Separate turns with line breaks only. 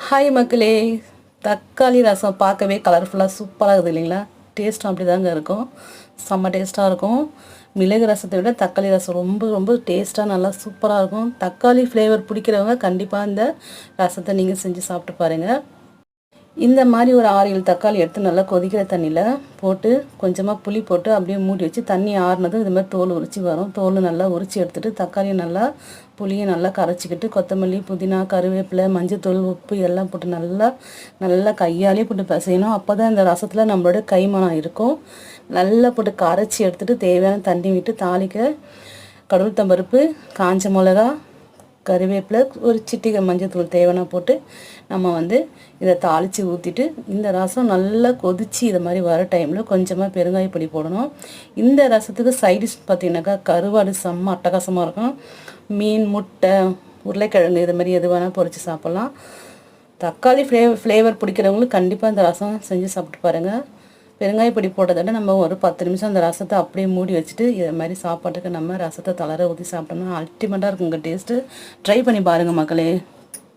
Hi மக்களே, தக்காளி ரசம் பார்க்கவே கலர்ஃபுல்லாக சூப்பராக இருக்குது இல்லைங்களா? டேஸ்ட்டும் அப்படி தாங்க இருக்கும், செம்ம டேஸ்ட்டாக இருக்கும். மிளகு ரசத்தை விட தக்காளி ரசம் ரொம்ப ரொம்ப டேஸ்ட்டாக நல்லா சூப்பராக இருக்கும். தக்காளி ஃப்ளேவர் பிடிக்கிறவங்க கண்டிப்பாக இந்த ரசத்தை நீங்கள் செஞ்சு சாப்பிட்டு பாருங்கள். இந்த மாதிரி ஒரு 6-7 தக்காளி எடுத்து நல்லா கொதிக்கிற தண்ணியில் போட்டு கொஞ்சமாக புளி போட்டு அப்படியே மூடி வச்சு தண்ணி ஆறுனதும் இது மாதிரி தோல் உரிச்சி வரும். தோல் நல்லா உரிச்சி எடுத்துகிட்டு தக்காளியை நல்லா புளியை நல்லா கரைச்சிக்கிட்டு கொத்தமல்லி, புதினா, கருவேப்பிலை, மஞ்சத்தூள், உப்பு எல்லாம் போட்டு நல்லா நல்லா கையாலே போட்டு பிசையணும். அப்போ தான் இந்த ரசத்தில் நம்மளோட கைமணம் இருக்கும். நல்லா போட்டு கரைச்சி எடுத்துகிட்டு தேவையான தண்ணி விட்டு தாளிக்க கடவுள்தம்பருப்பு, காஞ்ச மிளகா, கருவேப்பிலை, ஒரு சிட்டிகை மஞ்சத்தூள் தேவைன்னா போட்டு நம்ம இதை தாளித்து ஊற்றிட்டு இந்த ரசம் நல்லா கொதித்து இதை மாதிரி வர டைமில் கொஞ்சமாக பெருங்காய பொடி போடணும். இந்த ரசத்துக்கு சைடிஷ் பார்த்திங்கனாக்கா கருவாடு செம்ம அட்டகாசமாக இருக்கும். மீன், முட்டை, உருளைக்கிழங்கு இது மாதிரி எது வேணால் பொரித்து சாப்பிட்லாம். தக்காளி ஃப்ளேவர் பிடிக்கிறவங்களுக்கு கண்டிப்பாக இந்த ரசம் செஞ்சு சாப்பிட்டு பாருங்கள். பெருங்காய பொடி போட்டதை நம்ம ஒரு 10 நிமிஷம் அந்த ரசத்தை அப்படியே மூடி வச்சுட்டு இதை மாதிரி சாப்பாட்டுக்கு நம்ம ரசத்தை தளர ஊற்றி சாப்பிட்டோம்னா அல்டிமேட்டாக இருக்குங்க டேஸ்ட்டு. ட்ரை பண்ணி பாருங்கள் மக்களே.